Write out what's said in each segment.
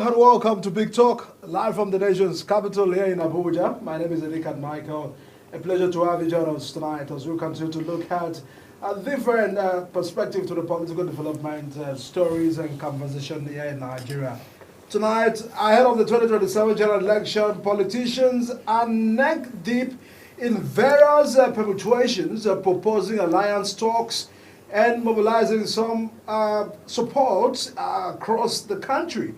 and welcome to Big Talk, live from the nation's capital here in Abuja. My name is Edikat Michael. A pleasure to have you join us tonight as we continue to look at a different perspective to the political development stories and conversation here in Nigeria. Tonight, ahead of the 2027 general election, politicians are neck deep in various permutations proposing alliance talks and mobilizing some support across the country.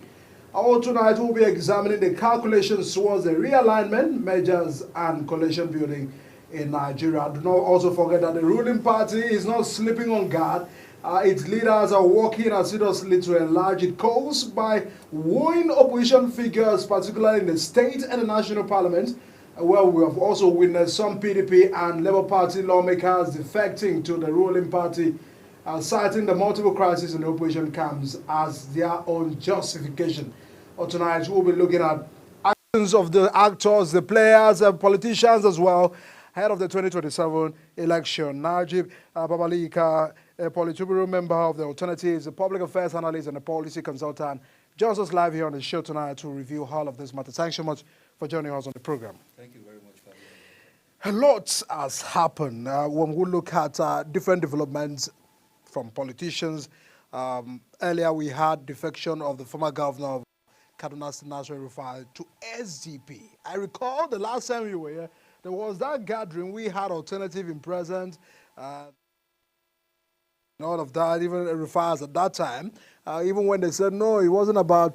Our tonight we'll be examining the calculations towards the realignment measures and coalition building in Nigeria. Do not also forget that the ruling party is not sleeping on guard. Its leaders are working assiduously to enlarge its cause by wooing opposition figures, particularly in the state and the national parliament, where we have also witnessed some PDP and Labour Party lawmakers defecting to the ruling party, citing the multiple crises in the opposition camps as their own justification. Tonight, we'll be looking at actions of the actors, the players, and politicians as well, ahead of the 2027 election. Najib Babalika, a Politburo member of the Alternatives, a public affairs analyst, and a policy consultant, joins us live here on the show tonight to review all of this matter. Thanks so much for joining us on the program. Thank you very much, Fabio. A lot has happened when we look at different developments from politicians. Earlier, we had defection of the former governor of Kaduna State, Nasir El-Rufai, to SDP. I recall the last time you were here, there was that gathering. We had alternative in present. And all of that, even El-Rufai at that time, even when they said, no, it wasn't about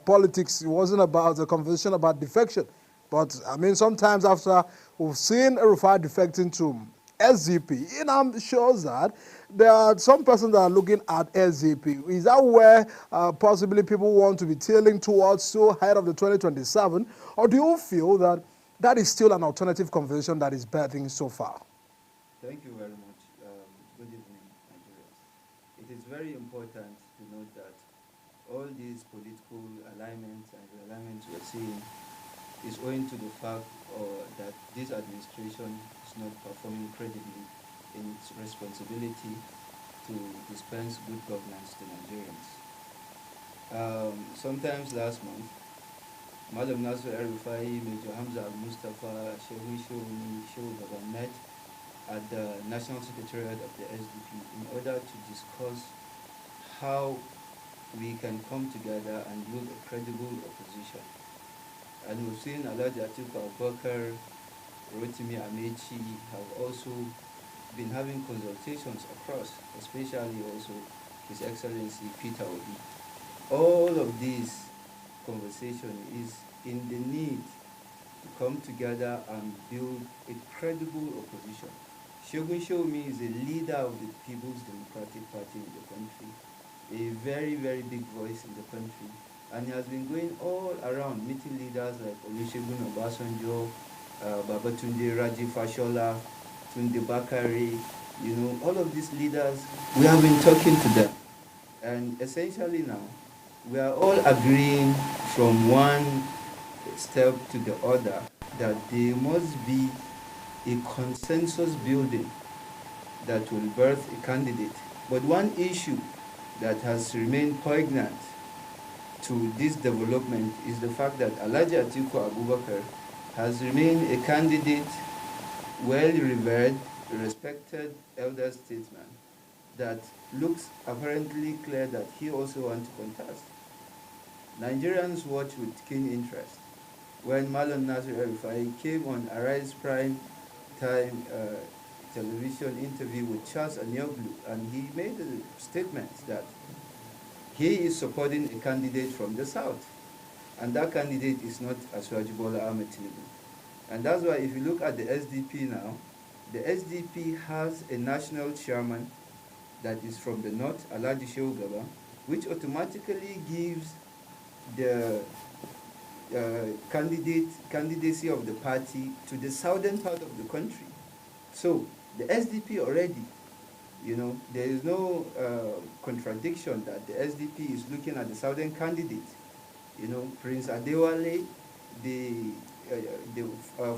politics, it wasn't about the conversation about defection. But, I mean, sometimes after we've seen El-Rufai defecting to SDP, it shows that there are some persons that are looking at SDP. Is that where possibly people want to be tailing towards so ahead of the 2027? Or do you feel that that is still an alternative conversation that is birthing so far? Thank you very much. Good evening, Nigerians. It is very important to note that all these political alignments and realignments we're seeing is owing to the fact that this administration is not performing credibly in its responsibility to dispense good governance to Nigerians. Sometimes last month, Madam Nasir El-Rufai, Major Hamza Al-Mustafa, Shehu Shouni, Shehu Baba met at the National Secretariat of the SDP in order to discuss how we can come together and build a credible opposition. And we've seen Alhaji Atiku Abubakar, Rotimi Amechi have also been having consultations across, especially also His Excellency Peter Obi. All of this conversation is in the need to come together and build a credible opposition. Segun Shomi is a leader of the People's Democratic Party in the country, a very, very big voice in the country, and he has been going all around meeting leaders like Olusegun Obasanjo, Babatunde Raji Fashola, Tunde Bakari, all of these leaders, we have been talking to them. And essentially now, we are all agreeing from one step to the other that there must be a consensus building that will birth a candidate. But one issue that has remained poignant to this development is the fact that Alhaji Atiku Abubakar has remained a candidate, well-revered, respected elder statesman that looks apparently clear that he also wants to contest. Nigerians watch with keen interest when Malam Nasir El-Rufai came on Arise Prime Time television interview with Charles Anioglu, and he made a statement that he is supporting a candidate from the south, and that candidate is not Asiwaju Bola Ahmed Tinubu. And that's why if you look at the SDP now, the SDP has a national chairman that is from the north, Alhaji Shehu Gaba, which automatically gives the candidacy of the party to the southern part of the country. So the SDP already, there is no contradiction that the SDP is looking at the southern candidate. Prince Adewale, the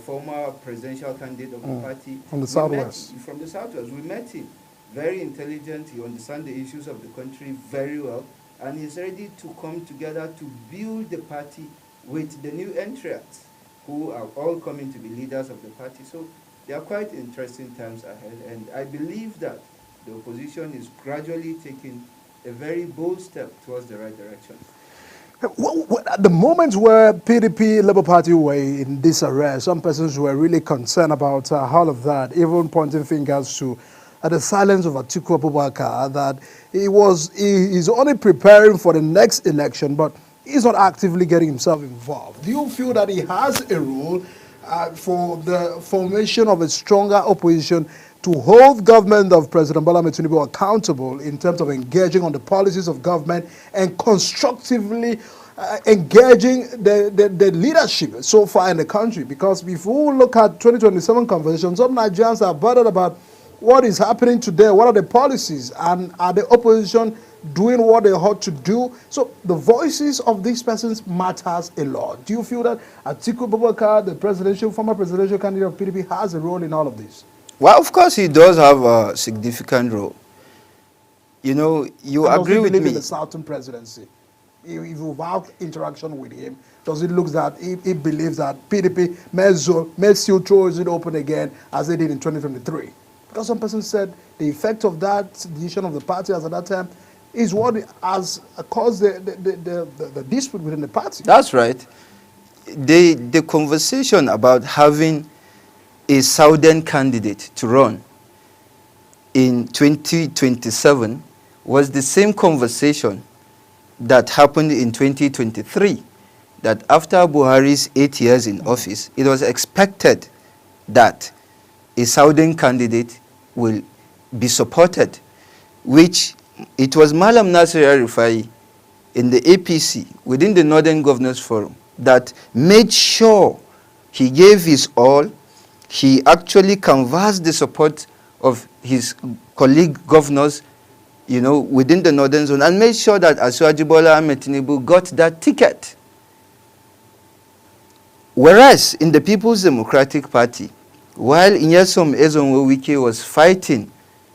former presidential candidate of the party. From the Southwest. From the Southwest. We met him. Very intelligent. He understands the issues of the country very well. and is ready to come together to build the party with the new entrants who are all coming to be leaders of the party. So they are quite interesting times ahead, and I believe that the opposition is gradually taking a very bold step towards the right direction. At the moment where PDP, Labour Party were in disarray, some persons were really concerned about all of that, even pointing fingers to the silence of Atiku Abubakar, that he's only preparing for the next election, but he's not actively getting himself involved. Do you feel that he has a role for the formation of a stronger opposition to hold government of President Bola Ahmed Tinubu accountable in terms of engaging on the policies of government and constructively engaging the leadership so far in the country? Because if we look at 2027 conversations, some Nigerians are bothered about what is happening today, what are the policies, and are the opposition doing what they ought to do? So the voices of these persons matters a lot. Do you feel that Atiku Abubakar, the former presidential candidate of PDP, has a role in all of this? Well, of course, he does have a significant role. You know, you agree with me. In the Southern presidency, if you have interaction with him, does it look that he believes that PDP may still throw it open again as they did in 2023? Because some person said the effect of that decision of the party as at that time is what has caused the dispute within the party. That's right. The conversation about having a Southern candidate to run in 2027 was the same conversation that happened in 2023, that after Buhari's 8 years in office, it was expected that a Southern candidate will be supported, which it was Malam Nasir El-Rufai in the APC, within the Northern Governors Forum, that made sure he gave his all. He actually canvassed the support of his colleague governors, you know, within the Northern Zone, and made sure that Asiwaju Bola Ahmed Tinubu got that ticket. Whereas in the People's Democratic Party, while Nyesom Ezonwo-Wike was fighting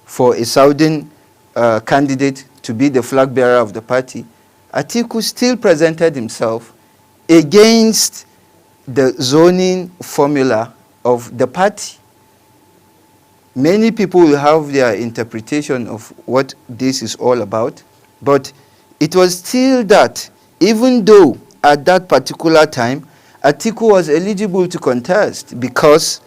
for a Southern candidate to be the flag bearer of the party, Atiku still presented himself against the zoning formula of the party. Many people will have their interpretation of what this is all about, but it was still that, even though at that particular time, Atiku was eligible to contest because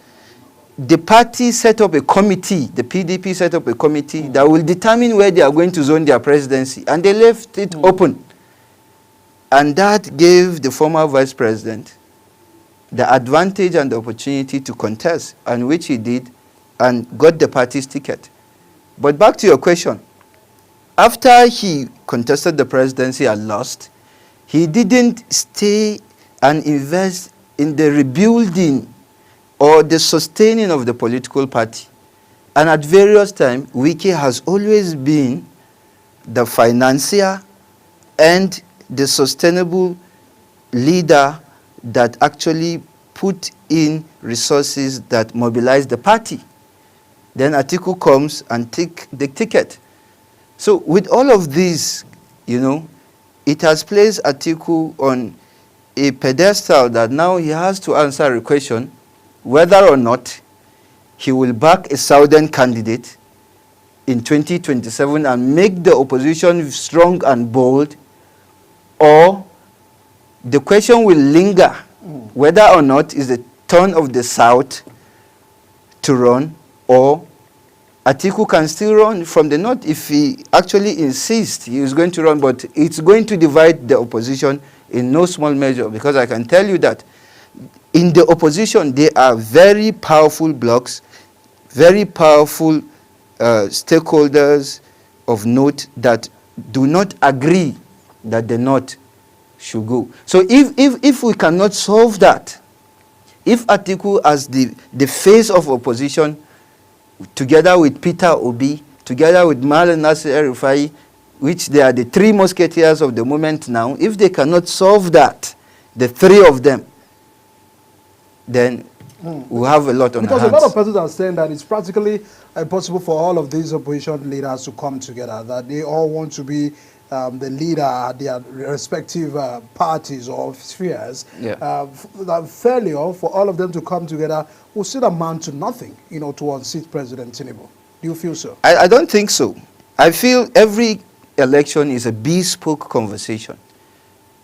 the party set up a committee, the PDP set up a committee that will determine where they are going to zone their presidency, and they left it open. And that gave the former vice president the advantage and the opportunity to contest, and which he did, and got the party's ticket. But back to your question, after he contested the presidency and lost, he didn't stay and invest in the rebuilding or the sustaining of the political party. And at various times, Wike has always been the financier and the sustainable leader that actually put in resources that mobilize the party. Then Atiku comes and take the ticket. So with all of this, you know, it has placed Atiku on a pedestal that now he has to answer a question whether or not he will back a Southern candidate in 2027 and make the opposition strong and bold, or the question will linger whether or not is the turn of the South to run, or Atiku can still run from the North if he actually insists he is going to run, but it's going to divide the opposition in no small measure, because I can tell you that in the opposition, there are very powerful blocs, very powerful stakeholders of note that do not agree that the North should go. So if we cannot solve that, if Atiku as the face of opposition, together with Peter Obi, together with Malam Nasir El-Rufai, which they are the three musketeers of the moment now, if they cannot solve that, the three of them, then we'll have a lot on our hands. Because a lot of persons are saying that it's practically impossible for all of these opposition leaders to come together, that they all want to be the leader at their respective parties or spheres, the failure for all of them to come together will still amount to nothing, to unseat President Tinubu. Do you feel so? I don't think so. I feel every election is a bespoke conversation.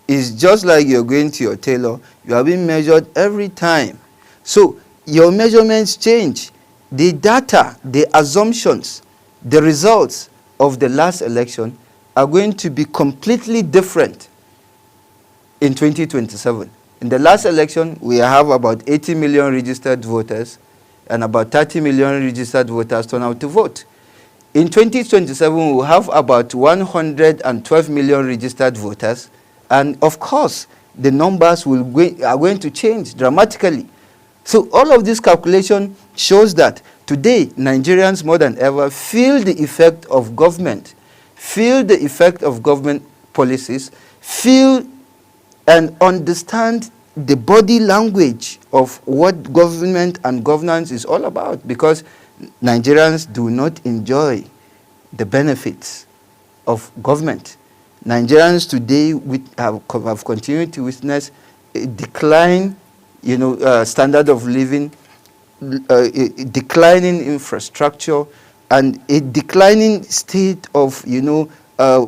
It's just like you're going to your tailor. You are being measured every time. So your measurements change. The data, the assumptions, the results of the last election are going to be completely different in 2027. In the last election, we have about 80 million registered voters and about 30 million registered voters turn out to vote. In 2027, we will have about 112 million registered voters, and of course, the numbers are going to change dramatically. So all of this calculation shows that today, Nigerians more than ever feel the effect of government, feel the effect of government policies, feel and understand the body language of what government and governance is all about, because Nigerians do not enjoy the benefits of government. Nigerians today have continued to witness a decline, standard of living, a declining infrastructure, and a declining state of,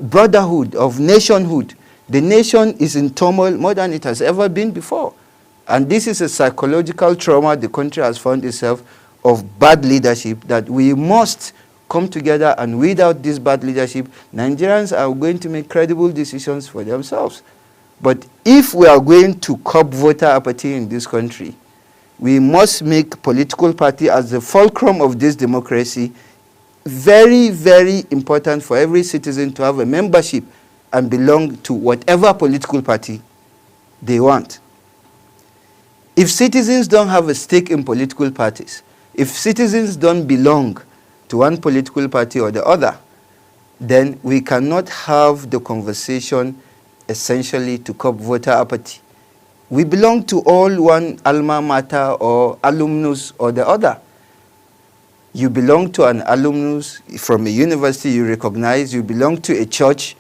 brotherhood, of nationhood. The nation is in turmoil more than it has ever been before. And this is a psychological trauma the country has found itself of bad leadership, that we must come together, and without this bad leadership, Nigerians are going to make credible decisions for themselves. But if we are going to curb voter apathy in this country, we must make political party as the fulcrum of this democracy very, very important for every citizen to have a membership and belong to whatever political party they want. If citizens don't have a stake in political parties, if citizens don't belong to one political party or the other, then we cannot have the conversation essentially to curb voter apathy. We belong to all one alma mater or alumnus or the other. You belong to an alumnus from a university you recognize, you belong to a church.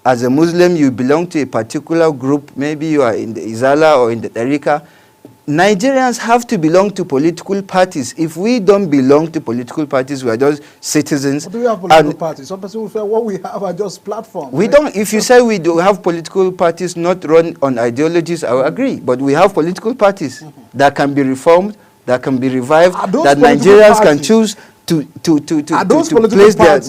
As a Muslim, you belong to a particular group, maybe you are in the Izala or in the Tariqa. Nigerians have to belong to political parties. If we don't belong to political parties, we are just citizens. But do we have political parties? Some people will say what we have are just platforms. We don't. If you say we do have political parties not run on ideologies, I will agree. But we have political parties that can be reformed, that can be revived, that Nigerians can choose to place their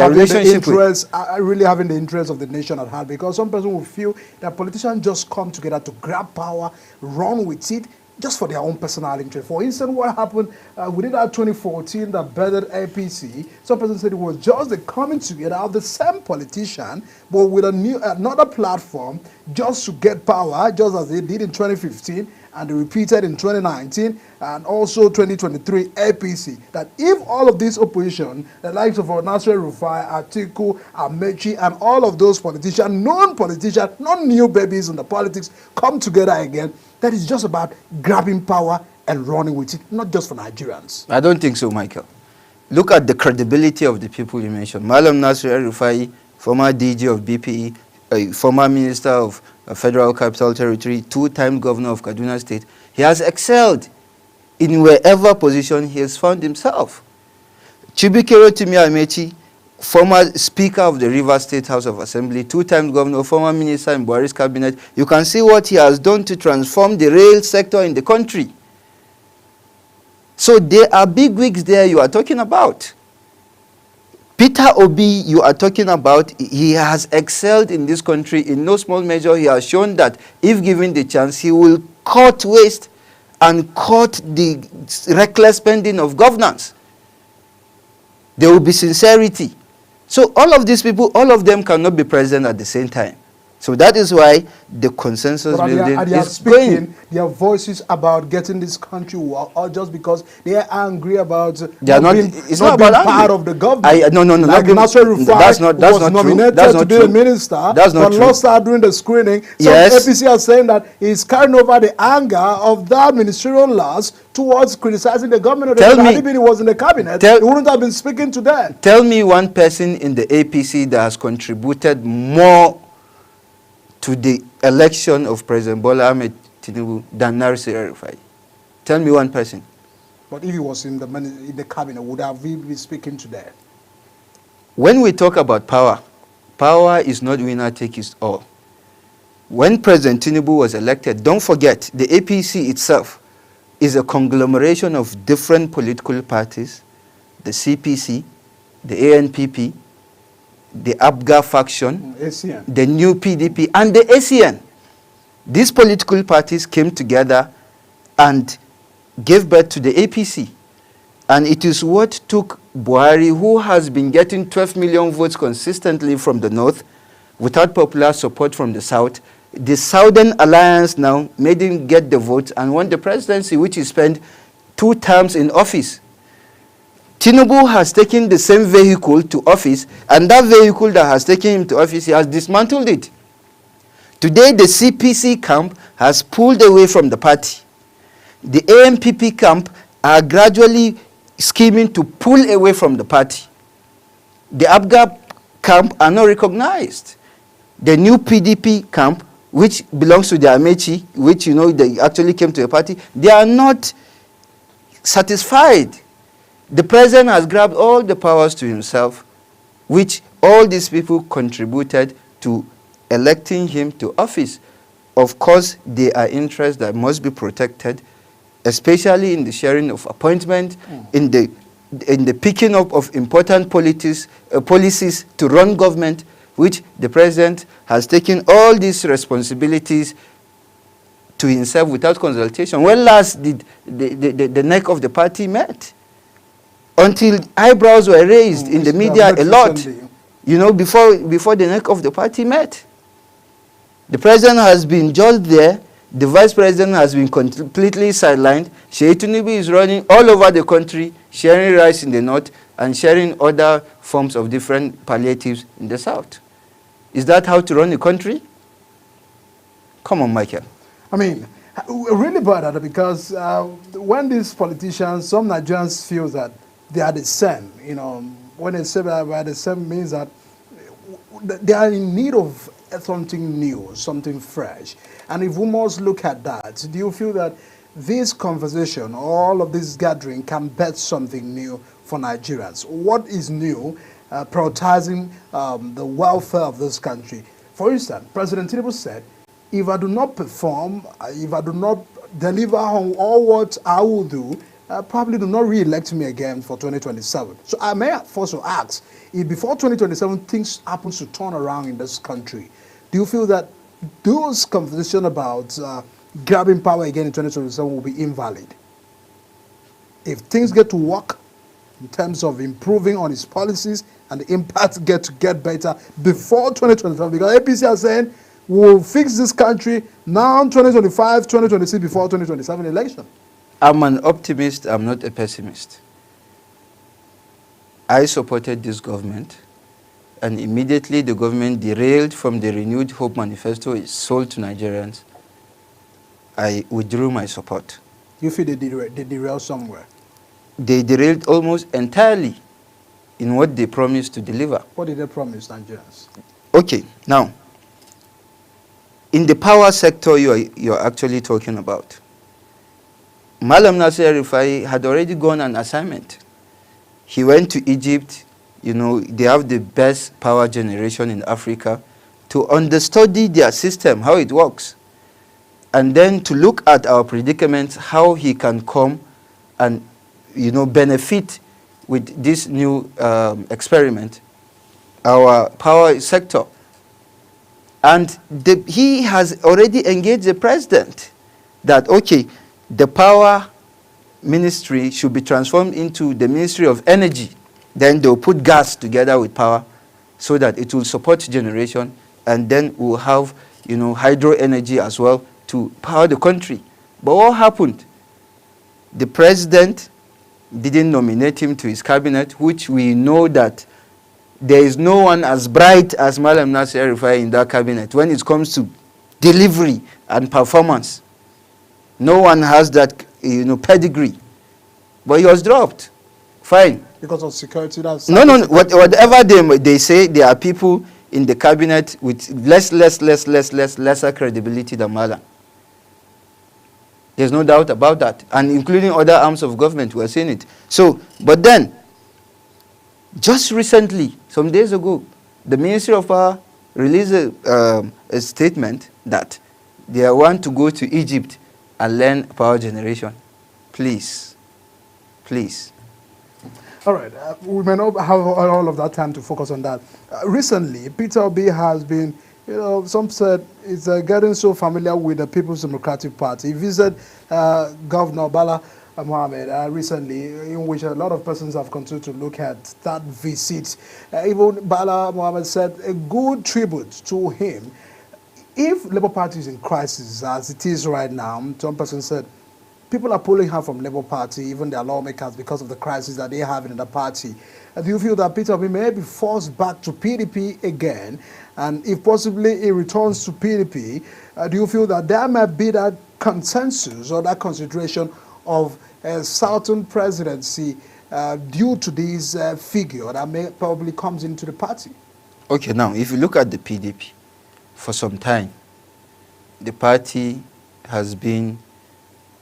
relationship with. Are really having the interest of the nation at heart, because some person will feel that politicians just come together to grab power, run with it, just for their own personal interest. For instance, what happened within that 2014 that birthed APC, some person said it was just the coming together of the same politician, but with another platform, just to get power, just as they did in 2015, and they repeated in 2019 and also 2023 APC. That if all of this opposition, the likes of Nasir Rufai, Atiku, Amechi, and all of those politicians, non-politicians, not new babies in the politics, come together again, that is just about grabbing power and running with it, not just for Nigerians. I don't think so, Michael. Look at the credibility of the people you mentioned. Malam Nasir Rufai, former DG of BPE, former Minister of Federal Capital Territory, two-time governor of Kaduna State. He has excelled in wherever position he has found himself. Chibikero Timi Amechi, former Speaker of the Rivers State House of Assembly, two-time governor, former minister in Buhari's cabinet. You can see what he has done to transform the rail sector in the country. So there are big wigs there you are talking about. Peter Obi, you are talking about, he has excelled in this country in no small measure. He has shown that if given the chance, he will cut waste and cut the reckless spending of governance. There will be sincerity. So all of these people, all of them cannot be present at the same time. So that is why the consensus But building they are is going. speaking their voices about getting this country or just because they are angry about They are not. being, It's not not being about part angry. of the government. No. Like Nasser Rufai That's not was true. nominated That's to not be true. a minister, That's not but true. lost out during the screening. Some Yes. APC are saying that he's carrying over the anger of that ministerial loss towards criticizing the government. Tell me- Had he was in the cabinet, tell- he wouldn't have been speaking to them. Tell me one person in the APC that has contributed more to the election of President Bola Ahmed Tinubu than Nasir El-Rufai. Tell me one person. But if he was in the cabinet, would have he been speaking to them? When we talk about power, power is not winner take it all. When President Tinubu was elected, don't forget, the APC itself is a conglomeration of different political parties, the CPC, the ANPP, the ABGA faction, ACN. the new PDP, and the ACN. These political parties came together and gave birth to the APC. And it is what took Buhari, who has been getting 12 million votes consistently from the north, without popular support from the south. The Southern Alliance now made him get the votes and won the presidency, which he spent 2 terms in office. Tinubu has taken the same vehicle to office, and that vehicle that has taken him to office, he has dismantled it. Today, the CPC camp has pulled away from the party. The ANPP camp are gradually scheming to pull away from the party. The ABGA camp are not recognized. The new PDP camp, which belongs to the Amechi, which you know they actually came to the party, they are not satisfied. The president has grabbed all the powers to himself, which all these people contributed to electing him to office. Of course, there are interests that must be protected, especially in the sharing of appointment, in the picking up of important policies to run government, which the president has taken all these responsibilities to himself without consultation. When last did the neck of the party met? Until eyebrows were raised in the media a lot, you know, before the neck of the party met. The president has been just there. The vice president has been completely sidelined. Sheikh Tinubu is running all over the country, sharing rice in the north and sharing other forms of different palliatives in the south. Is that how to run the country? Come on, Michael. I mean, really bad at it because when these politicians, some Nigerians feel that they are the same. You know, when they say that they are the same, means that they are in need of something new, something fresh. And if we must look at that, do you feel that this conversation, all of this gathering can bet something new for Nigerians? What is new? Prioritizing the welfare of this country. For instance, President Tinubu said, if I do not perform, if I do not deliver on all what I will do, probably do not re-elect me again for 2027. So I may also ask, if before 2027 things happen to turn around in this country, do you feel that those conversations about grabbing power again in 2027 will be invalid? If things get to work in terms of improving on its policies and the impact get better before 2027, because APC are saying we'll fix this country now 2025, 2026 before 2027 election. I'm an optimist, I'm not a pessimist. I supported this government, and immediately the government derailed from the Renewed Hope Manifesto is sold to Nigerians. I withdrew my support. You feel they derailed somewhere? They derailed almost entirely in what they promised to deliver. What did they promise Nigerians? Okay, now, in the power sector you're actually talking about, Malam Nasir El-Rufai had already gone on assignment. He went to Egypt. You know, they have the best power generation in Africa, to understudy their system, how it works, and then to look at our predicaments, how he can come and, you know, benefit with this new experiment, our power sector. And he has already engaged the president that, okay, the power ministry should be transformed into the Ministry of Energy. Then they'll put gas together with power so that it will support generation and then we'll have, hydro energy as well to power the country. But what happened? The president didn't nominate him to his cabinet, which we know that there is no one as bright as Malam Nasir El-Rufai in that cabinet when it comes to delivery and performance. No one has that, pedigree. But he was dropped. Fine. Because of security. No. Whatever they say, there are people in the cabinet with lesser credibility than Malam. There's no doubt about that. And including other arms of government, we're seeing it. So, but then, just recently, some days ago, the Ministry of Power released a statement that they want to go to Egypt and learn power generation. Please. All right. We may not have all of that time to focus on that. Recently, Peter Obi has been, some said is getting so familiar with the People's Democratic Party. He visited Governor Bala Mohammed recently, in which a lot of persons have continued to look at that visit. Even Bala Mohammed said a good tribute to him. If Labour Party is in crisis, as it is right now, some person said, people are pulling her from Labour Party, even their lawmakers, because of the crisis that they have in the party. Do you feel that Peter Obi may be forced back to PDP again? And if possibly he returns to PDP, do you feel that there might be that consensus or that consideration of a Southern presidency due to this figure that may probably comes into the party? Okay, now, if you look at the PDP, for some time, the party has been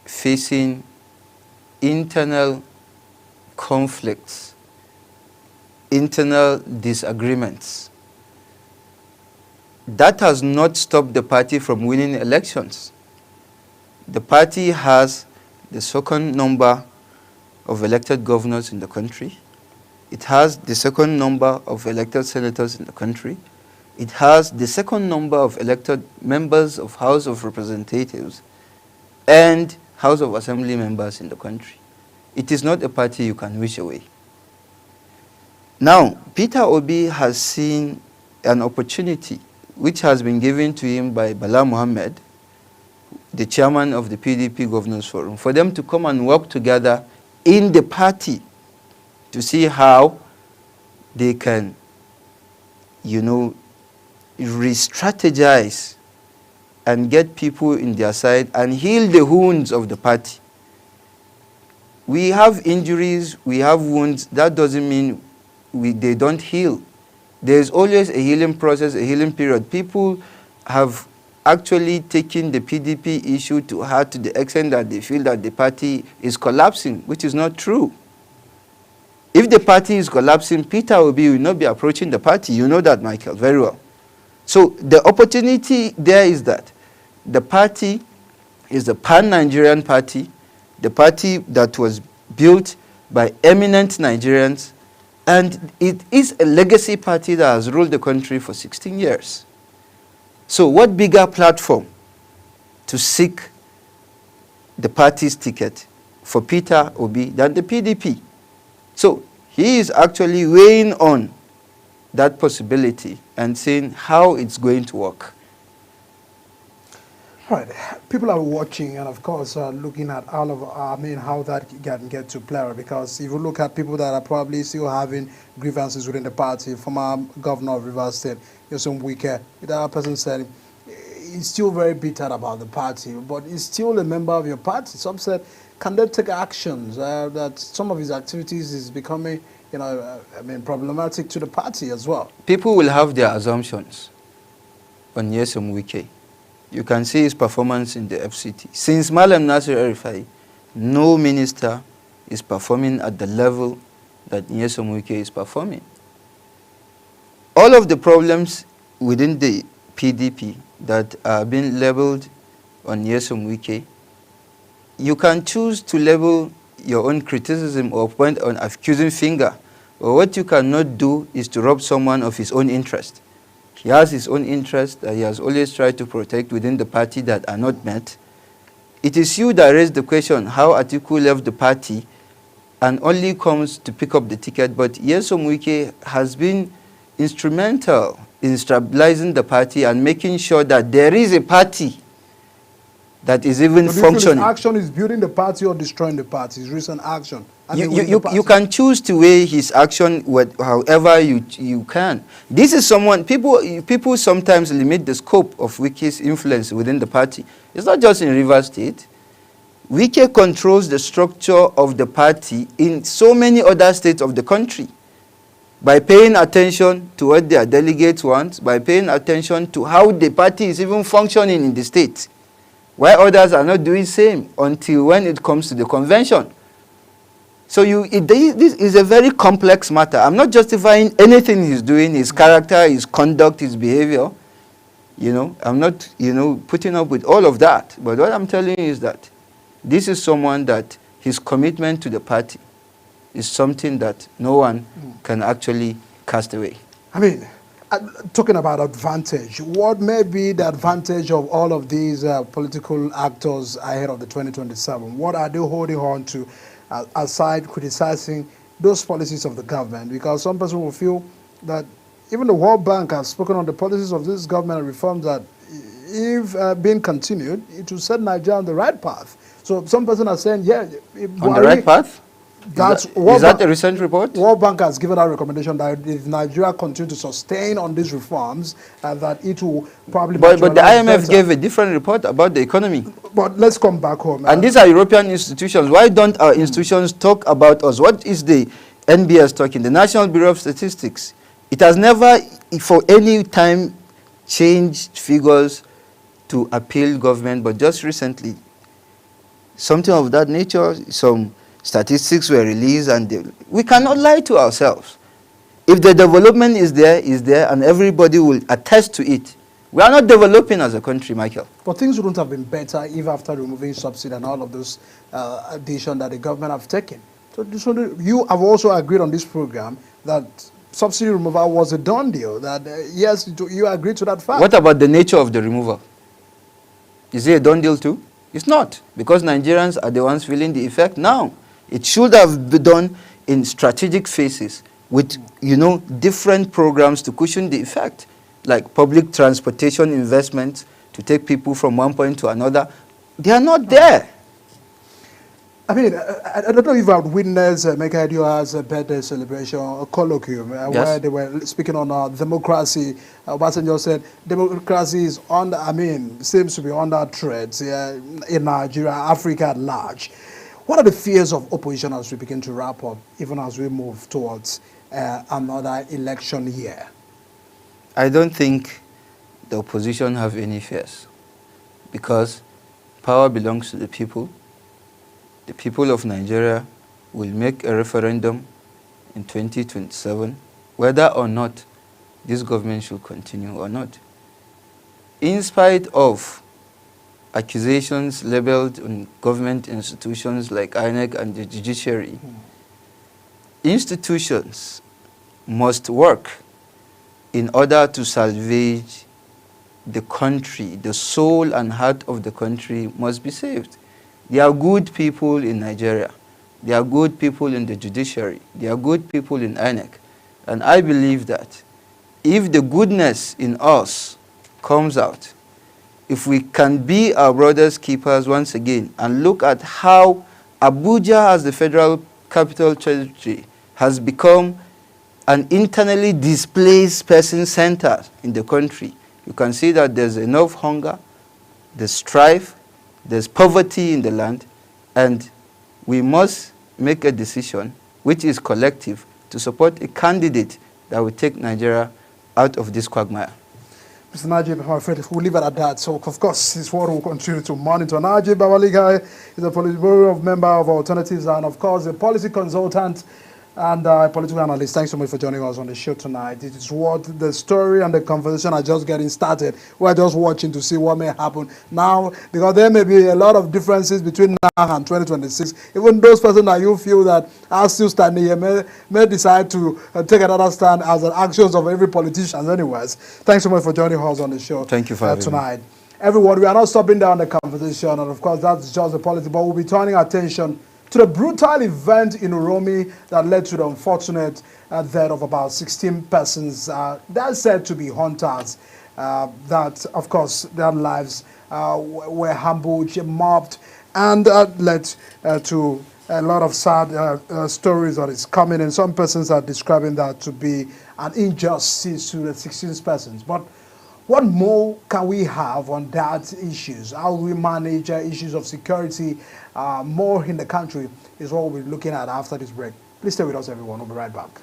facing internal conflicts, internal disagreements. That has not stopped the party from winning elections. The party has the second number of elected governors in the country. It has the second number of elected senators in the country. It has the second number of elected members of House of Representatives and House of Assembly members in the country. It is not a party you can wish away. Now, Peter Obi has seen an opportunity which has been given to him by Bala Mohammed, the chairman of the PDP Governors Forum, for them to come and work together in the party to see how they can, re-strategize and get people in their side and heal the wounds of the party. We have injuries, we have wounds. That doesn't mean they don't heal. There's always a healing process, a healing period. People have actually taken the PDP issue to heart to the extent that they feel that the party is collapsing, which is not true. If the party is collapsing, Peter Obi will not be approaching the party. You know that, Michael, very well. So the opportunity there is that the party is a pan-Nigerian party, the party that was built by eminent Nigerians, and it is a legacy party that has ruled the country for 16 years. So what bigger platform to seek the party's ticket for Peter Obi than the PDP? So he is actually weighing on that possibility and saying how it's going to work. All right, people are watching and of course looking at all of, how that can get to play out, because if you look at people that are probably still having grievances within the party, former governor of Rivers State, Nyesom Wike, that person said he's still very bitter about the party, but he's still a member of your party. Some said, can they take actions that some of his activities is becoming, problematic to the party as well? People will have their assumptions on Nyesom Wike. You can see his performance in the FCT. Since Malam Nasir El-Rufai, no minister is performing at the level that Nyesom Wike is performing. All of the problems within the PDP that are being labeled on Nyesom Wike, you can choose to label your own criticism or point an accusing finger. But what you cannot do is to rob someone of his own interest. He has his own interests that he has always tried to protect within the party that are not met. It is you that raised the question how Atiku left the party and only comes to pick up the ticket. But Nyesom Wike has been instrumental in stabilizing the party and making sure that there is a party that is even So do you feel functioning. his action is building the party or destroying the party? His recent action. You can choose to weigh his action however you can. This is someone, people sometimes limit the scope of Wike's influence within the party. It's not just in Rivers State. Wike controls the structure of the party in so many other states of the country. By paying attention to what their delegates want, by paying attention to how the party is even functioning in the state, while others are not doing the same until when it comes to the convention. So this is a very complex matter. I'm not justifying anything he's doing, his character, his conduct, his behavior. I'm not, putting up with all of that. But what I'm telling you is that this is someone that his commitment to the party is something that no one can actually cast away. I mean, talking about advantage, what may be the advantage of all of these political actors ahead of the 2027? What are they holding on to aside criticizing those policies of the government? Because some person will feel that even the World Bank has spoken on the policies of this government and reforms that if being continued, it will set Nigeria on the right path. So some person are saying, yeah. On the right path? Is that a recent report? World Bank has given a recommendation that if Nigeria continues to sustain on these reforms, that it will probably... But the IMF gave a different report about the economy. But let's come back home. And these are European institutions. Why don't our institutions talk about us? What is the NBS talking? The National Bureau of Statistics. It has never, for any time, changed figures to appeal government, but just recently, something of that nature, some statistics were released, and we cannot lie to ourselves. If the development is there, and everybody will attest to it. We are not developing as a country, Michael. But things wouldn't have been better if after removing subsidy and all of those additions that the government have taken. So you have also agreed on this program that subsidy removal was a done deal, that yes, you agree to that fact. What about the nature of the removal? Is it a done deal too? It's not, because Nigerians are the ones feeling the effect now. It should have been done in strategic phases with, different programs to cushion the effect, like public transportation investments to take people from one point to another. They are not there. I mean, I don't know if you have witnessed Mega Edio's birthday celebration, a colloquium, Yes. where they were speaking on democracy. Obasanjo said democracy is seems to be under threat in Nigeria, Africa at large. What are the fears of opposition as we begin to wrap up, even as we move towards another election year? I don't think the opposition have any fears, because power belongs to the people. The people of Nigeria will make a referendum in 2027, whether or not this government should continue or not. In spite of accusations leveled on government institutions like INEC and the judiciary, institutions must work in order to salvage the country. The soul and heart of the country must be saved. There are good people in Nigeria. There are good people in the judiciary. There are good people in INEC. And I believe that if the goodness in us comes out, if we can be our brothers' keepers once again and look at how Abuja as the federal capital territory has become an internally displaced person center in the country, you can see that there's enough hunger, there's strife, there's poverty in the land, and we must make a decision, which is collective, to support a candidate that will take Nigeria out of this quagmire. Mr. Najib, I'm afraid we'll leave it at that. So, of course, this is what we'll continue to monitor. Najib Babaliga is a political member of Alternatives and, of course, a policy consultant and political analyst. Thanks so much for joining us on the show tonight. It is what the story and the conversation are just getting started. We're just watching to see what may happen now, because there may be a lot of differences between now and 2026. Even those persons that you feel that are still standing here may decide to take another stand as an actions of every politician anyways. Thanks so much for joining us on the show. Thank you for having tonight. Everyone, we are not stopping down the conversation, and of course that's just the politics, but we'll be turning attention to the brutal event in Uromi that led to the unfortunate death of about 16 persons. That's said to be hunters. That, of course, their lives were ambushed, mobbed, and led to a lot of sad stories that is coming. And some persons are describing that to be an injustice to the 16 persons. But what more can we have on that issues? How we manage issues of security more in the country is what we'll be looking at after this break. Please stay with us, everyone. We'll be right back.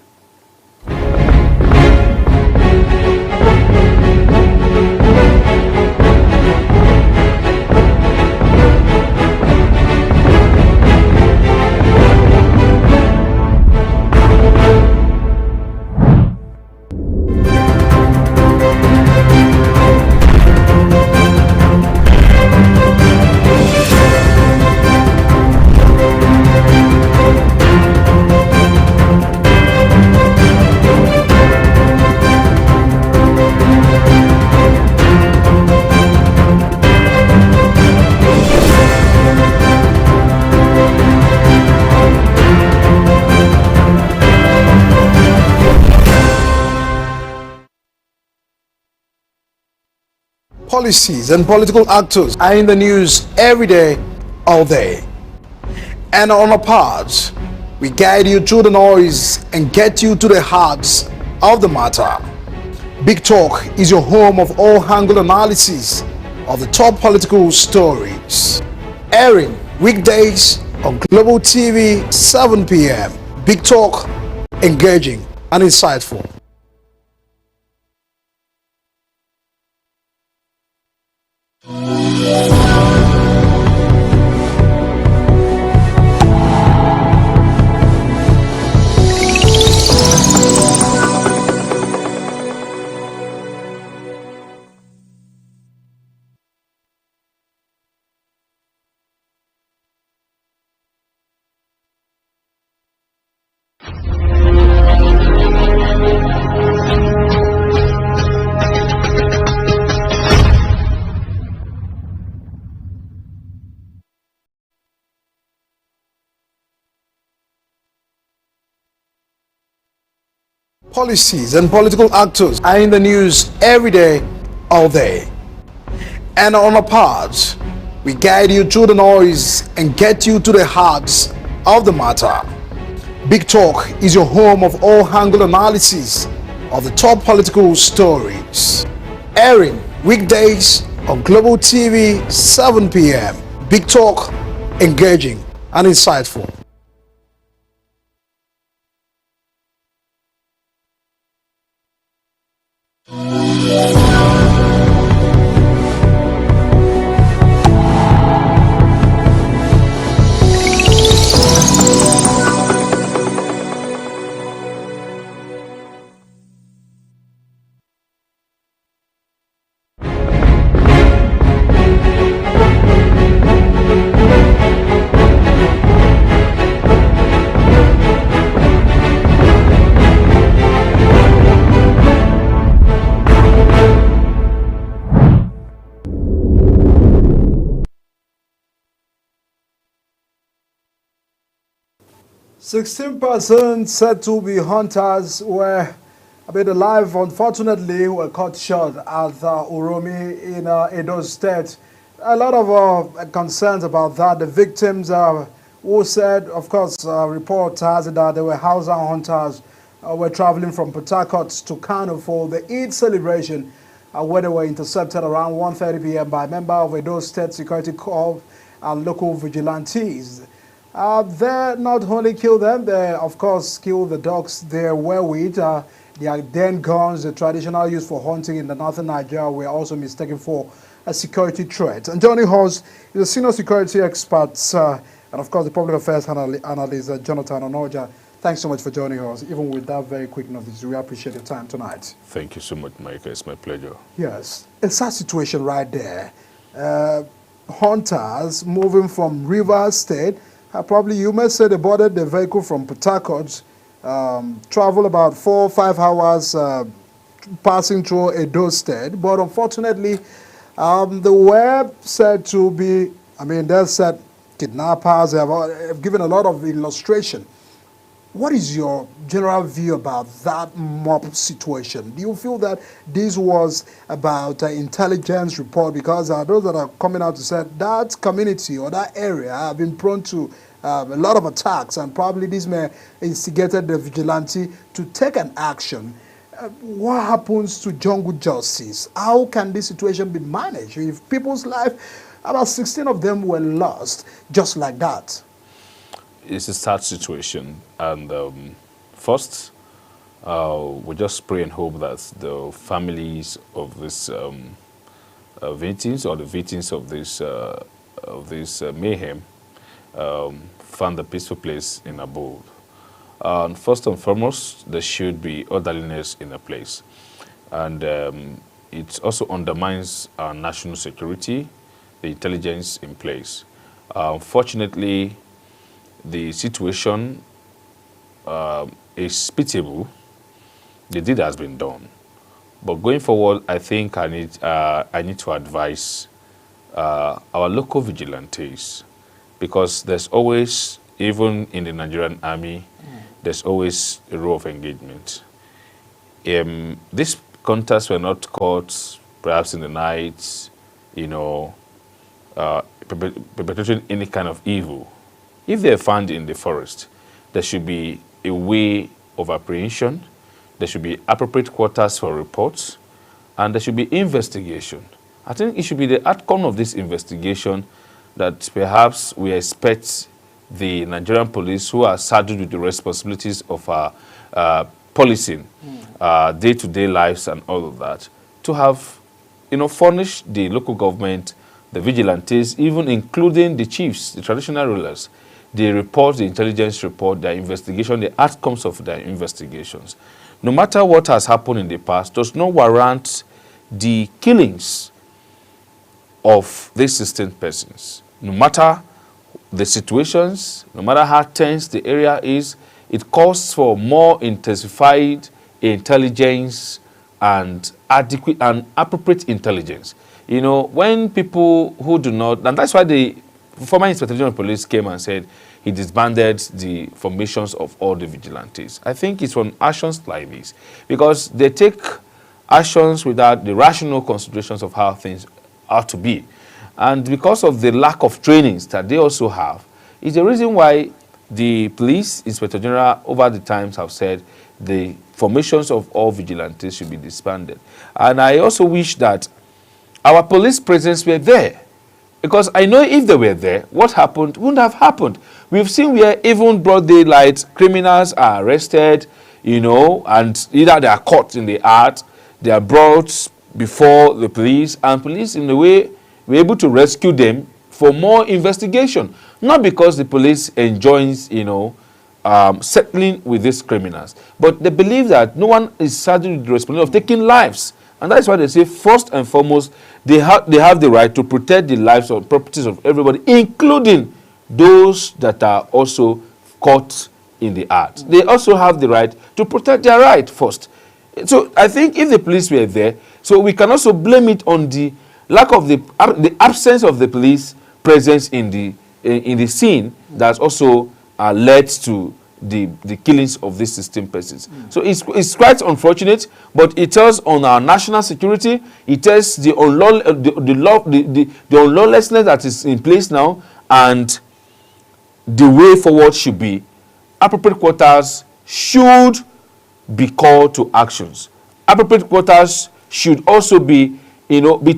Policies and political actors are in the news every day, all day. And on our part, we guide you through the noise and get you to the hearts of the matter. Big Talk is your home of all-angle analysis of the top political stories. Airing weekdays on Global TV, 7 p.m. Big Talk, engaging and insightful. Policies and political actors are in the news every day, all day. And on our part, we guide you through the noise and get you to the hearts of the matter. Big Talk is your home of all-angle analysis of the top political stories. Airing weekdays on Global TV, 7 p.m. Big Talk, engaging and insightful. "16 persons said to be hunters were alive, unfortunately, were cut short at Uromi in Edo State. A lot of concerns about that. The victims who said, of course, report has it that they were Hausa hunters, were traveling from Port Harcourt to Kano for the Eid celebration, where they were intercepted around 1:30 p.m. by a member of Edo State Security Corps and local vigilantes. They not only killed them, they of course killed the dogs they were with. Their den guns, the traditional use for hunting in the northern Nigeria, were also mistaken for a security threat. And joining us is a senior security expert and of course the public affairs analyst Jonathan Onoja. Thanks so much for joining us, even with that very quick notice. We appreciate your time tonight. Thank you so much, Mike. It's my pleasure. Yes, it's a situation right there. Hunters moving from River State. Probably you may say they boarded the vehicle from Port Harcourt, travel about 4 or 5 hours passing through Edo State. But unfortunately, they were said to be, they said kidnappers. They have given a lot of illustration. What is your general view about that mob situation? Do you feel that this was about intelligence report? Because those that are coming out to say that community or that area have been prone to a lot of attacks, and probably this may instigated the vigilante to take an action. What happens to jungle justice? How can this situation be managed if people's life, about 16 of them were lost just like that? It's a sad situation, and first, we just pray and hope that the families of these victims or the victims of this mayhem find a peaceful place in abode. First and foremost, there should be orderliness in a place, and it also undermines our national security, the intelligence in place. Fortunately, the situation is pitiable. The deed has been done, but going forward, I think I need to advise our local vigilantes, because there's always, even in the Nigerian army, there's always a role of engagement. These contacts were not caught perhaps in the night, perpetrating any kind of evil. If they're found in the forest, there should be a way of apprehension, there should be appropriate quarters for reports, and there should be investigation. I think it should be the outcome of this investigation that perhaps we expect the Nigerian police, who are saddled with the responsibilities of policing day-to-day lives and all of that, to have, furnished the local government, the vigilantes, even including the chiefs, the traditional rulers, the report, the intelligence report, their investigation, the outcomes of their investigations. No matter what has happened in the past, does not warrant the killings of these 16 persons. No matter the situations, no matter how tense the area is, it calls for more intensified intelligence and adequate and appropriate intelligence. When people who do not, and that's why the former Inspector General of Police came and said he disbanded the formations of all the vigilantes. I think it's on actions like this, because they take actions without the rational considerations of how things ought to be. And because of the lack of trainings that they also have, is the reason why the police inspector general over the times have said the formations of all vigilantes should be disbanded. And I also wish that our police presence were there, because I know if they were there, what happened wouldn't have happened. We've seen where even broad daylight criminals are arrested, and either they are caught in the act, they are brought before the police, and police in a way we're able to rescue them for more investigation. Not because the police enjoys, settling with these criminals, but they believe that no one is saddled with the responsibility of taking lives. And that's why they say, first and foremost, they have the right to protect the lives or properties of everybody, including those that are also caught in the act. They also have the right to protect their right first. So I think if the police were there, so we can also blame it on the lack of the absence of the police presence in the scene that's also led to the killings of these 16 persons. So it's quite unfortunate, but it tells on our national security. It tells the unlawlessness that is in place now, and the way forward should be appropriate quarters should be called to actions. Appropriate quarters should also be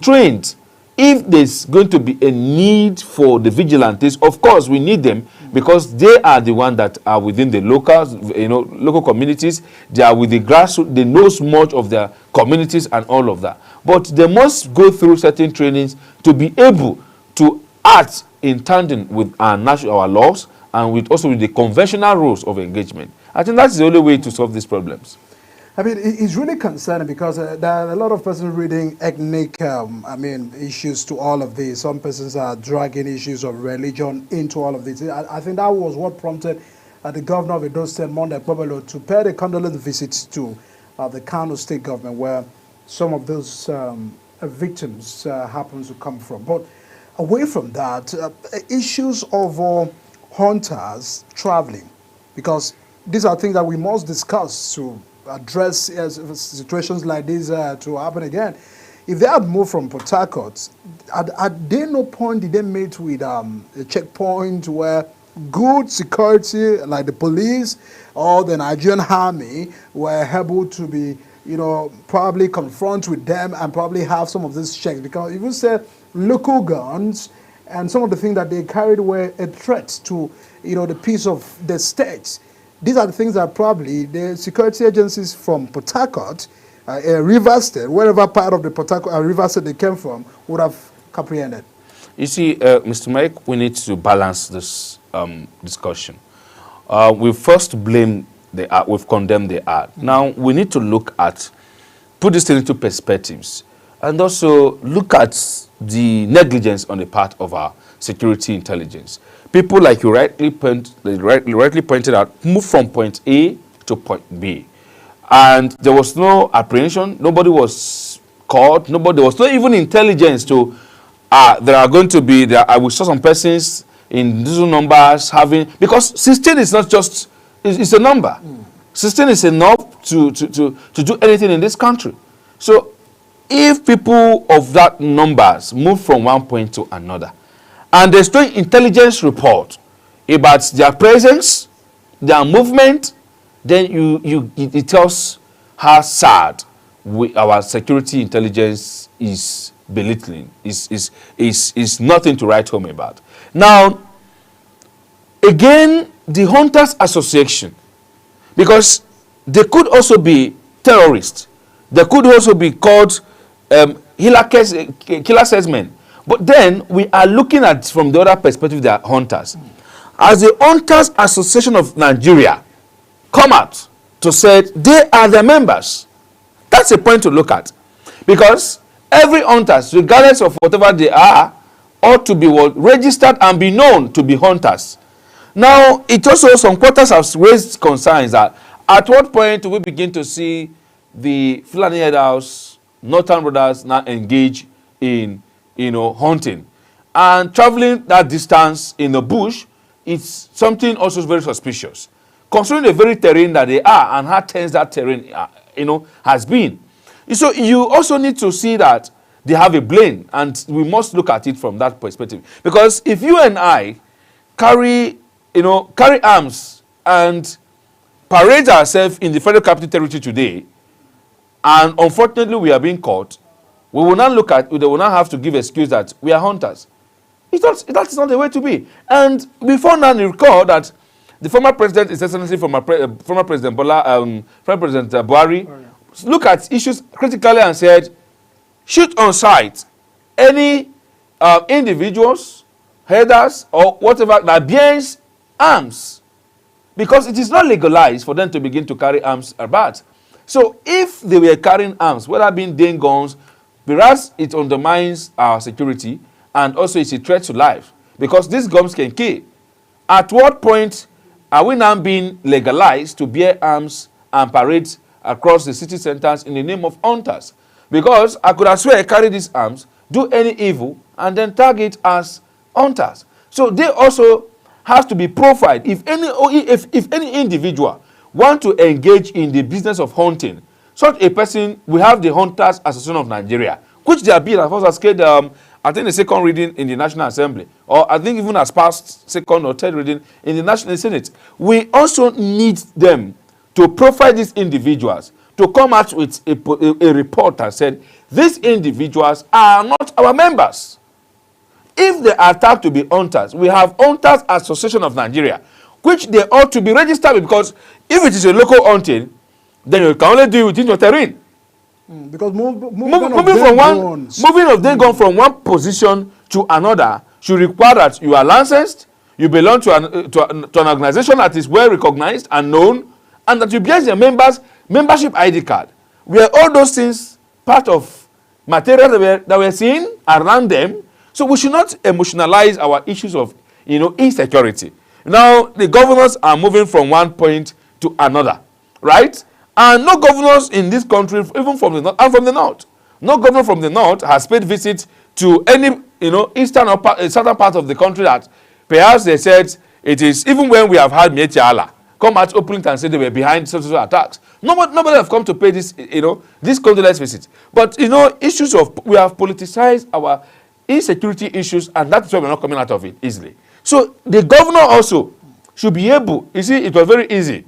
trained. If there's going to be a need for the vigilantes, of course we need them, because they are the ones that are within the local communities. They are with the grassroots. They know much of their communities and all of that. But they must go through certain trainings to be able to act in tandem with our laws and also with the conventional rules of engagement. I think that's the only way to solve these problems. I mean, it's really concerning, because there are a lot of persons reading ethnic, issues to all of this. Some persons are dragging issues of religion into all of this. I think that was what prompted the governor of Edo State, Monday Pobelo, to pay the condolence visits to the Kano State government, where some of those victims happen to come from. But away from that, issues of hunters traveling, because these are things that we must discuss to address situations like this to happen again. If they had moved from Port Harcourt, at there no point did they meet with a checkpoint where good security, like the police or the Nigerian army, were able to be, probably confront with them and probably have some of these checks? Because if you say local guns and some of the things that they carried were a threat to, the peace of the states, these are the things that probably the security agencies from Port Harcourt, Rivers State, wherever part of the Port Harcourt, Rivers State they came from, would have comprehended. You see, Mr. Mike, we need to balance this discussion. We first blame the act, we've condemned the act. Now, we need to look at, put this thing into perspectives, and also look at the negligence on the part of our security intelligence. People, like you rightly pointed out, moved from point A to point B. And there was no apprehension, nobody was caught, there was not even intelligence to, there are going to be, I will saw some persons in these numbers having, because 16 is not just, it's a number. 16 is enough to do anything in this country. So if people of that numbers move from one point to another, and there's no intelligence report about their presence, their movement, then it tells how sad our security intelligence is belittling, is nothing to write home about. Now, again, the Hunters Association, because they could also be terrorists, they could also be called killer salesmen. But then we are looking at from the other perspective, they are hunters. As the Hunters Association of Nigeria come out to say they are the members, that's a point to look at. Because every hunters, regardless of whatever they are, ought to be registered and be known to be hunters. Now, it also, some quarters have raised concerns that at what point do we begin to see the Fulani Head House, Northern Brothers now engage in hunting, and traveling that distance in the bush? It's something also very suspicious, considering the very terrain that they are and how tense that terrain has been. So you also need to see that they have a blame, and we must look at it from that perspective. Because if you and I carry arms and parade ourselves in the Federal Capital Territory today, and unfortunately we are being caught, we will not have to give excuse that we are hunters. That's not the way to be. And before now, you recall that the former president, His Excellency former President Buhari, looked at issues critically and said, shoot on sight any individuals, headers, or whatever that bears arms, because it is not legalized for them to begin to carry arms about. So if they were carrying arms, whether being Dane guns, whereas it undermines our security and also it's a threat to life, because these guns can kill. At what point are we now being legalized to bear arms and parade across the city centers in the name of hunters? Because I could have swear carry these arms, do any evil, and then tag it as hunters. So they also have to be profiled. If any individual want to engage in the business of hunting, such a person, we have the Hunters Association of Nigeria, which they are being, as far as I think the second reading in the National Assembly, or I think even as past second or third reading in the National Senate. We also need them to profile these individuals, to come out with a report and said, these individuals are not our members. If they are tagged to be hunters, we have Hunters Association of Nigeria, which they ought to be registered with, because if it is a local hunting, then you can only do it within your terrain. Because moving of them gone from one position to another should require that you are licensed, you belong to an organization that is well recognized and known, and that you bear your membership ID card. Were all those things part of material that we're seeing around them? So we should not emotionalize our issues of insecurity. Now the governors are moving from one point to another, right? And no governors in this country, even from the north, and from the north, no governor from the north has paid visit to any eastern or southern part of the country that perhaps they said it is, even when we have had Mieti Allah come out openly and say they were behind social attacks. Nobody have come to pay this, this condolence visit. But, issues of, we have politicized our insecurity issues, and that's why we're not coming out of it easily. So the governor also should be able, you see, it was very easy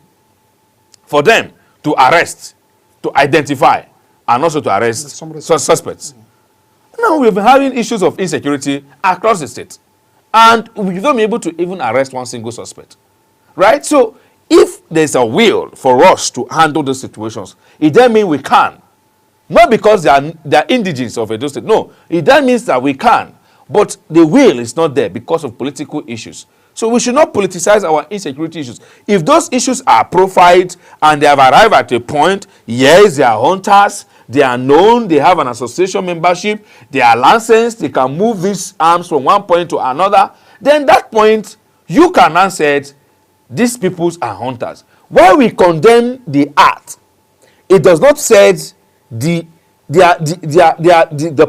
for them to arrest, to identify, and also to arrest suspects. Now we've been having issues of insecurity across the state, and we've not been able to even arrest one single suspect, right? So if there's a will for us to handle those situations, it then means we can. Not because they are indigents of Edo State. No, it then means that we can. But the will is not there because of political issues. So we should not politicize our insecurity issues. If those issues are profiled and they have arrived at a point, yes, they are hunters, they are known, they have an association membership, they are licensed, they can move these arms from one point to another, then that point, you can now say these people are hunters. While we condemn the act, it does not say the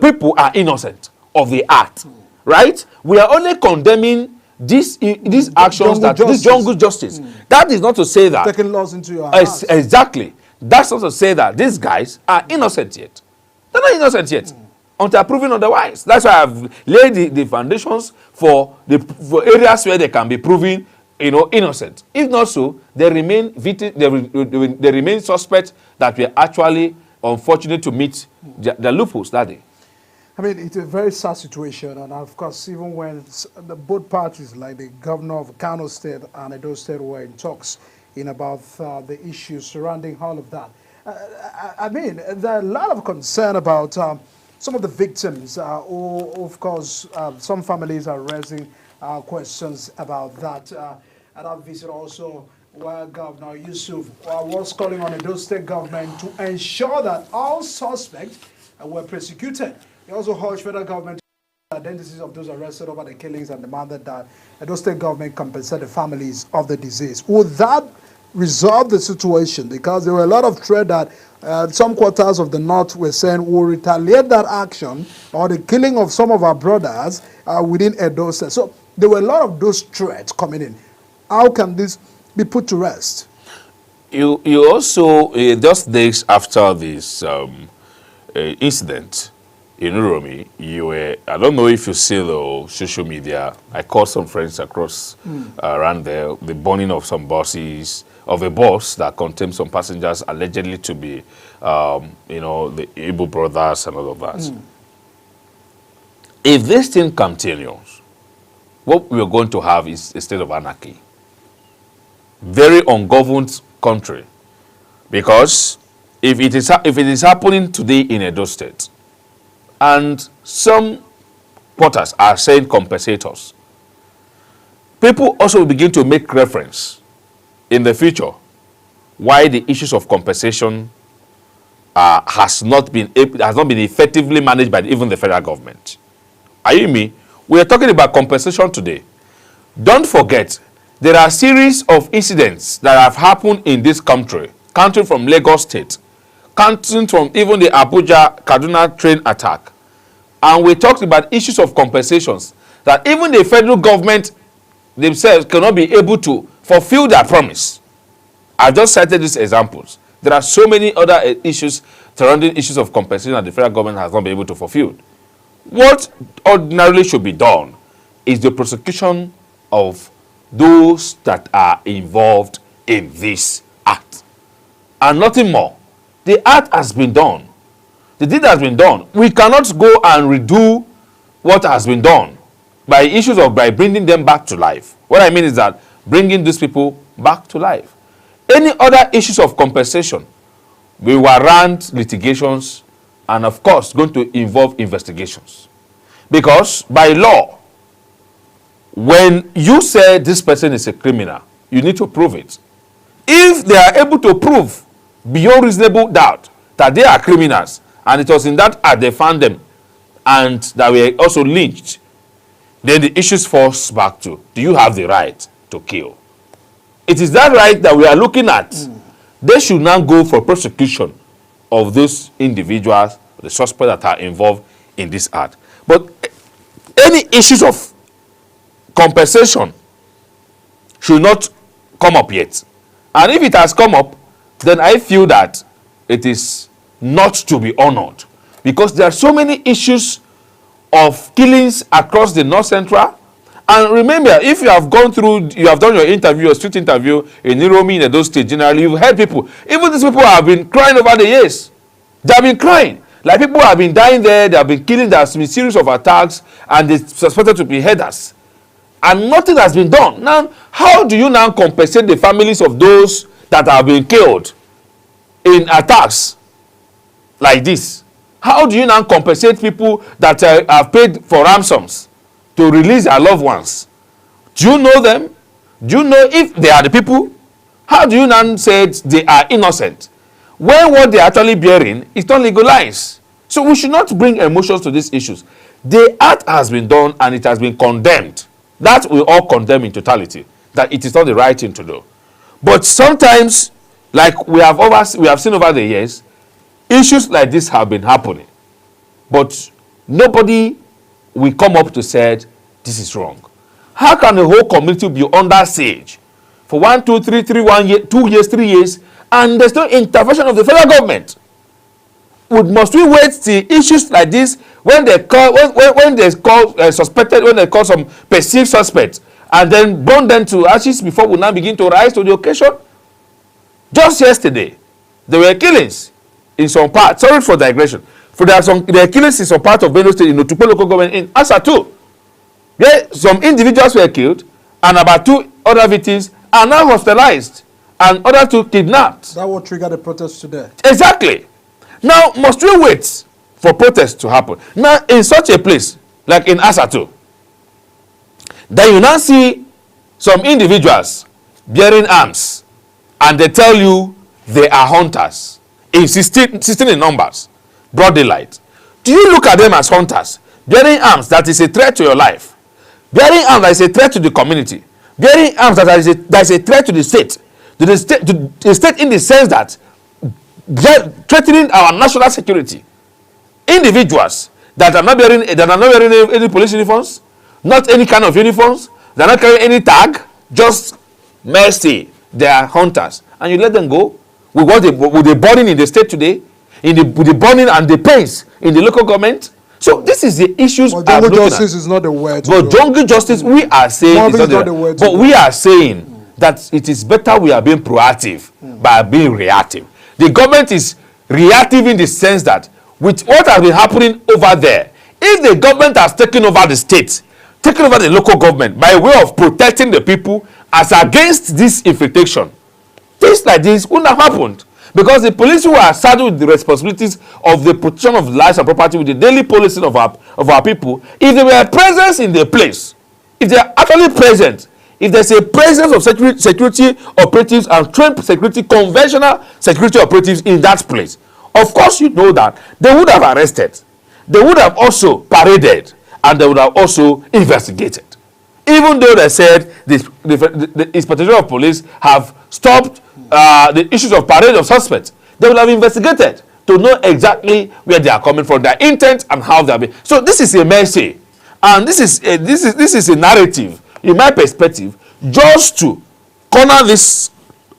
people are innocent of the act, right? We are only condemning these actions, this jungle justice. That is not to say that taking laws into your hands. Exactly. That's not to say that these guys are innocent yet. They're not innocent yet until proven otherwise. That's why I've laid the foundations for areas where they can be proven, innocent. If not so, they remain they remain suspects that were actually unfortunate to meet the loopholes that day. I mean, it's a very sad situation, and of course, even when both parties, like the governor of Kano State and Edo State, were in talks about the issues surrounding all of that. I mean, there are a lot of concern about some of the victims, or of course, some families are raising questions about that. And that visit also, where Governor Yusuf was calling on the Edo State government to ensure that all suspects were prosecuted. He also urged federal government to identities of those arrested over the killings and demanded that the Edo State government compensate the families of the deceased. Would that resolve the situation? Because there were a lot of threat that some quarters of the north were saying we'll retaliate that action or the killing of some of our brothers within Edo State. So there were a lot of those threats coming in. How can this be put to rest? You also, just days after this incident in Uromi, I don't know if you see the social media, I called some friends across around there, the burning of some buses, of a bus that contained some passengers allegedly to be, the Igbo brothers and all of that. If this thing continues, what we are going to have is a state of anarchy. Very ungoverned country, because if it is happening today in Edo State, and some porters are saying compensators, people also begin to make reference in the future why the issues of compensation has not been effectively managed by even the federal government. Are you me? We are talking about compensation today. Don't forget, there are a series of incidents that have happened in this country, counting from Lagos State, counting from even the Abuja-Kaduna train attack. And we talked about issues of compensations, that even the federal government themselves cannot be able to fulfill their promise. I just cited these examples. There are so many other issues surrounding issues of compensation that the federal government has not been able to fulfill. What ordinarily should be done is the prosecution of those that are involved in this act. And nothing more. The act has been done. The deed has been done. We cannot go and redo what has been done by bringing them back to life. What I mean is that bringing these people back to life. Any other issues of compensation will warrant litigations and, of course, going to involve investigations. Because by law, when you say this person is a criminal, you need to prove it. If they are able to prove beyond reasonable doubt that they are criminals, and it was in that act they found them, and that were also lynched, then the issues falls back to, do you have the right to kill? It is that right that we are looking at. They should now go for prosecution of those individuals, the suspects that are involved in this act. But any issues of compensation should not come up yet. And if it has come up, then I feel that it is not to be honored, because there are so many issues of killings across the North Central. And remember, if you have gone through, you have done your interview, your street interview in Iromi, in Edo State, generally, you've heard people, even these people have been crying over the years. They have been crying. Like, people have been dying there, they have been killing, there has been a series of attacks, and they suspected to be headers. And nothing has been done. Now, how do you now compensate the families of those that have been killed in attacks like this? How do you now compensate people that have paid for ransoms to release their loved ones? Do you know them? Do you know if they are the people? How do you now say they are innocent when what they are actually bearing is not legalized? So we should not bring emotions to these issues. The act has been done and it has been condemned. That we all condemn in totality, that it is not the right thing to do. But sometimes, like we have seen over the years, issues like this have been happening, but nobody will come up to say this is wrong. How can the whole community be under siege for 1, 2, 3, 1 year, 2 years, 3 years, and there's no intervention of the federal government? Must we wait till issues like this when they call suspected, when they call some perceived suspects, and then burn them to ashes before we now begin to rise to the occasion? Just yesterday, there were killings in some part. Sorry for digression. There were killings in some part of Benue State, in Otukpo local government, in Asatu. Yeah, some individuals were killed, and about 2 other victims are now hospitalized, and other 2 kidnapped. That will trigger the protest today. Exactly. Now, must we wait for protests to happen? Now, in such a place, like in Asatu, then you now see some individuals bearing arms, and they tell you they are hunters, insisting in numbers, broad daylight. Do you look at them as hunters, bearing arms that is a threat to your life, bearing arms that is a threat to the community, bearing arms that is a threat to the state, to the state in the sense that threatening our national security? Individuals that are not wearing any police uniforms, not any kind of uniforms, they are not carrying any tag, just mercy, they are hunters, and you let them go with the burning in the state today, with the burning and the pains in the local government. So this is the issues. Well, jungle justice is not the word. But jungle justice, we are saying, is not the word. But we are saying that it is better we are being proactive by being reactive. The government is reactive in the sense that with what has been happening over there, if the government has taken over the state, taken over the local government by way of protecting the people as against this infiltration, things like this wouldn't have happened, because the police who are saddled with the responsibilities of the protection of lives and property, with the daily policing of our people, if they were present in the place, if they are actually present, if there's a presence of security operatives and trained security, conventional security operatives in that place, of course you know that they would have arrested, they would have also paraded, and they would have also investigated. Even though they said the inspector of police have stopped the issues of parade of suspects, they would have investigated to know exactly where they are coming from, their intent, and how they are being. So this is a mercy, and this is a narrative, in my perspective, just to corner this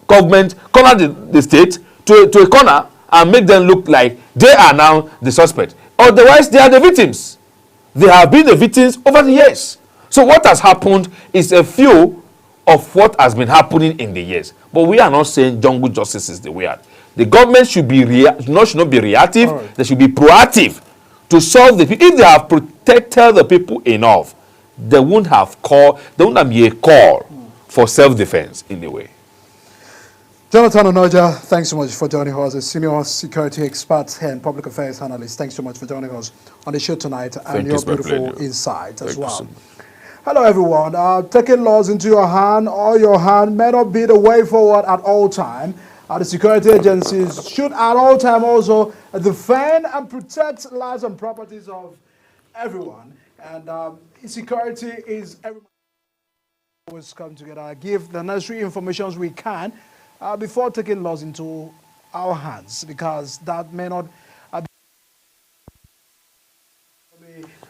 government, corner the state to a corner, and make them look like they are now the suspect. Otherwise, they are the victims. They have been the victims over the years. So what has happened is a few of what has been happening in the years. But we are not saying jungle justice is the way out. The government should not be reactive. Right. They should be proactive to solve the people. If they have protected the people enough, they won't be a call for self-defense in a way. Jonathan Onoja, thanks so much for joining us, a senior security expert and public affairs analyst. Thanks so much for joining us on the show tonight and your beautiful insight as well. Hello, everyone. Taking laws into your hand or your hand may not be the way forward at all time. The security agencies should at all time also defend and protect lives and properties of everyone. And security is everyone always come together, give the necessary information we can before taking laws into our hands, because that may not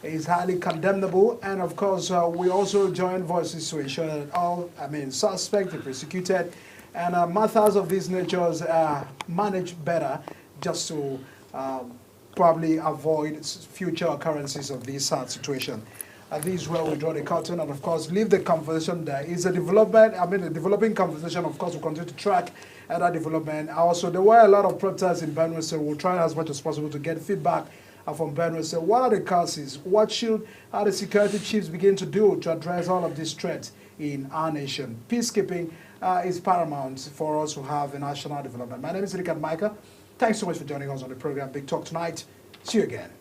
be is highly condemnable. And of course, we also join voices to ensure that all, suspects are prosecuted and matters of these natures are managed better, just to probably avoid future occurrences of this situation. This is where we draw the curtain and, of course, leave the conversation there. It's a development, a developing conversation. Of course, we'll continue to track that development. Also, there were a lot of protests in Benue, so we'll try as much as possible to get feedback from Benue. So what are the causes? What should the security chiefs begin to do to address all of these threats in our nation? Peacekeeping is paramount for us to have a national development. My name is Richard Micah. Thanks so much for joining us on the program Big Talk tonight. See you again.